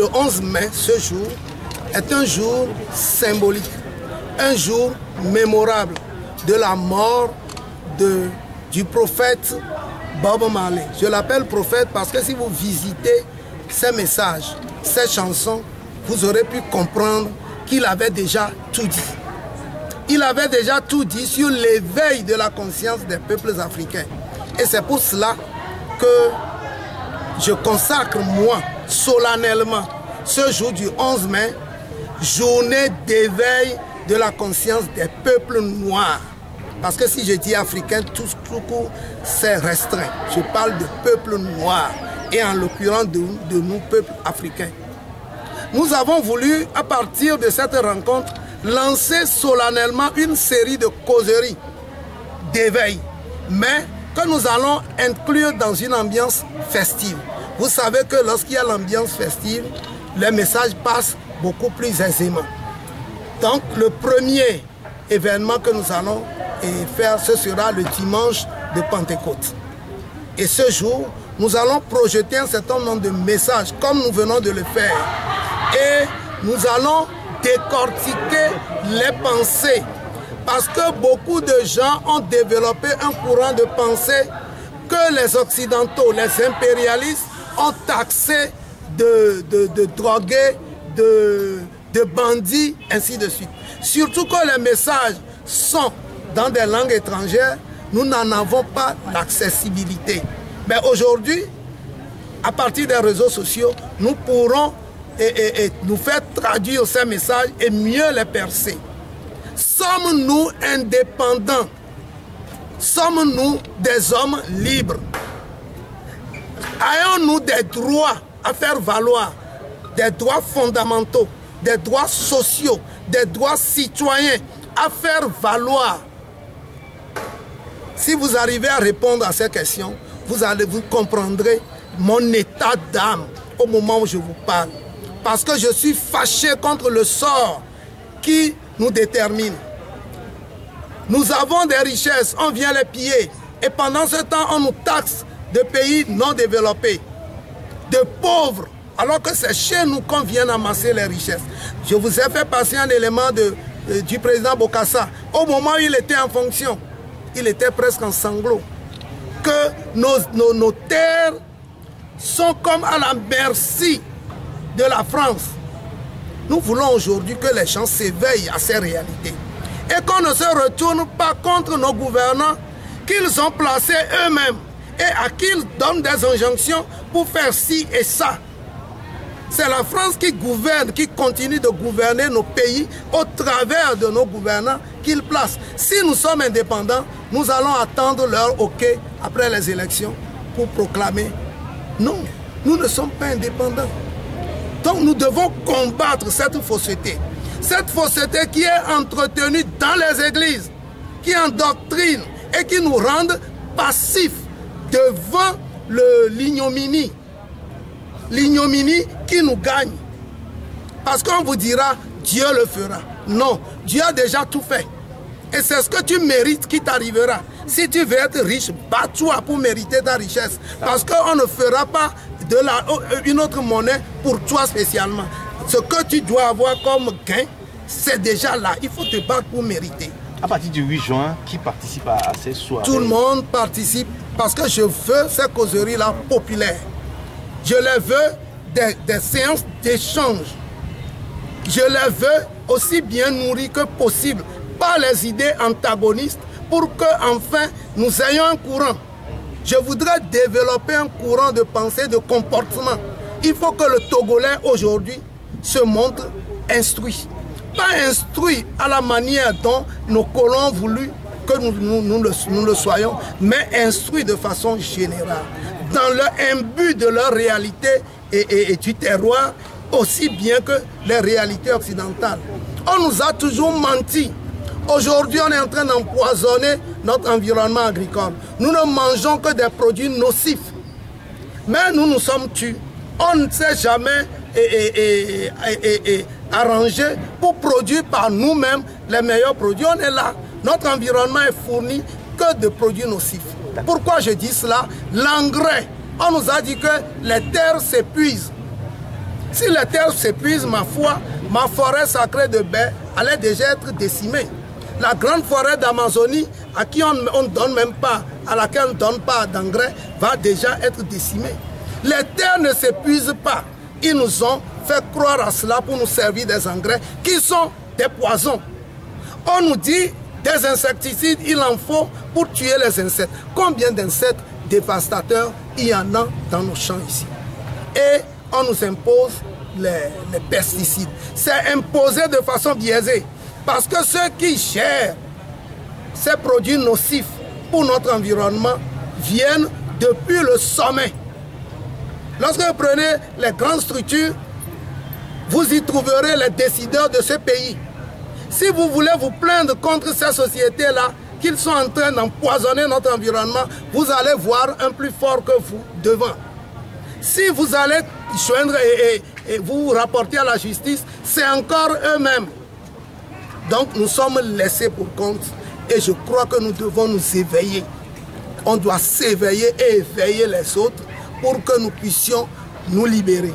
Le 11 mai, ce jour, est un jour symbolique, un jour mémorable de la mort du prophète Bob Marley. Je l'appelle prophète parce que si vous visitez ses messages, ses chansons, vous aurez pu comprendre qu'il avait déjà tout dit. Il avait déjà tout dit sur l'éveil de la conscience des peuples africains. Et c'est pour cela que je consacre, moi, solennellement, ce jour du 11 mai, journée d'éveil de la conscience des peuples noirs. Parce que si je dis africain, tout court, c'est restreint. Je parle de peuples noirs, et en l'occurrence de nous, peuples africains. Nous avons voulu, à partir de cette rencontre, lancer solennellement une série de causeries d'éveil, mais que nous allons inclure dans une ambiance festive. Vous savez que lorsqu'il y a l'ambiance festive, les messages passent beaucoup plus aisément. Donc le premier événement que nous allons faire, ce sera le dimanche de Pentecôte. Et ce jour, nous allons projeter un certain nombre de messages, comme nous venons de le faire. Et nous allons décortiquer les pensées. Parce que beaucoup de gens ont développé un courant de pensée que les Occidentaux, les impérialistes, ont taxé de drogués, de bandits, ainsi de suite. Surtout que les messages sont dans des langues étrangères, nous n'en avons pas l'accessibilité. Mais aujourd'hui, à partir des réseaux sociaux, nous pourrons nous faire traduire ces messages et mieux les percer. Sommes-nous indépendants? Sommes-nous des hommes libres? Ayons-nous des droits à faire valoir, des droits fondamentaux, des droits sociaux, des droits citoyens à faire valoir? Si vous arrivez à répondre à ces questions, vous comprendrez mon état d'âme au moment où je vous parle. Parce que je suis fâché contre le sort qui nous détermine. Nous avons des richesses, on vient les piller. Et pendant ce temps, on nous taxe de pays non développés, de pauvres, alors que c'est chez nous qu'on vient amasser les richesses. Je vous ai fait passer un élément du président Bokassa. Au moment où il était en fonction, il était presque en sanglots. Que nos terres sont comme à la merci de la France. Nous voulons aujourd'hui que les gens s'éveillent à ces réalités et qu'on ne se retourne pas contre nos gouvernants qu'ils ont placés eux-mêmes et à qui ils donnent des injonctions pour faire ci et ça. C'est la France qui gouverne, qui continue de gouverner nos pays au travers de nos gouvernants qu'ils placent. Si nous sommes indépendants, nous allons attendre leur OK après les élections pour proclamer. Non, nous ne sommes pas indépendants. Donc nous devons combattre cette fausseté. Cette fausseté qui est entretenue dans les églises, qui endoctrine et qui nous rend passifs devant l'ignominie. L'ignominie qui nous gagne. Parce qu'on vous dira, Dieu le fera. Non, Dieu a déjà tout fait. Et c'est ce que tu mérites qui t'arrivera. Si tu veux être riche, bats-toi pour mériter ta richesse. Parce qu'on ne fera pas une autre monnaie pour toi spécialement. Ce que tu dois avoir comme gain, c'est déjà là. Il faut te battre pour mériter. À partir du 8 juin, qui participe à ces soirées? Tout le monde participe parce que je veux ces causeries-là populaires. Je les veux des séances d'échange. Je les veux aussi bien nourries que possible par les idées antagonistes pour que enfin nous ayons un courant. Je voudrais développer un courant de pensée, de comportement. Il faut que le Togolais aujourd'hui se montre instruit. Pas instruit à la manière dont nos colons ont voulu que nous le soyons, mais instruit de façon générale. Dans l'imbu de leur réalité et du terroir, aussi bien que les réalités occidentales. On nous a toujours menti. Aujourd'hui, on est en train d'empoisonner notre environnement agricole. Nous ne mangeons que des produits nocifs. Mais nous nous sommes tus. On ne s'est jamais arrangé pour produire par nous-mêmes les meilleurs produits. On est là. Notre environnement est fourni que de produits nocifs. Pourquoi je dis cela? L'engrais. On nous a dit que les terres s'épuisent. Si les terres s'épuisent, ma foi, ma forêt sacrée de baie allait déjà être décimée. La grande forêt d'Amazonie, à qui on ne donne même pas, à laquelle on ne donne pas d'engrais, va déjà être décimée. Les terres ne s'épuisent pas. Ils nous ont fait croire à cela pour nous servir des engrais qui sont des poisons. On nous dit des insecticides, il en faut pour tuer les insectes. Combien d'insectes dévastateurs il y en a dans nos champs ici? Et on nous impose les pesticides. C'est imposé de façon biaisée. Parce que ceux qui gèrent ces produits nocifs pour notre environnement viennent depuis le sommet. Lorsque vous prenez les grandes structures, vous y trouverez les décideurs de ce pays. Si vous voulez vous plaindre contre ces sociétés-là, qu'ils sont en train d'empoisonner notre environnement, vous allez voir un plus fort que vous devant. Si vous allez joindre et vous rapporter à la justice, c'est encore eux-mêmes. Donc nous sommes laissés pour compte et je crois que nous devons nous éveiller. On doit s'éveiller et éveiller les autres pour que nous puissions nous libérer.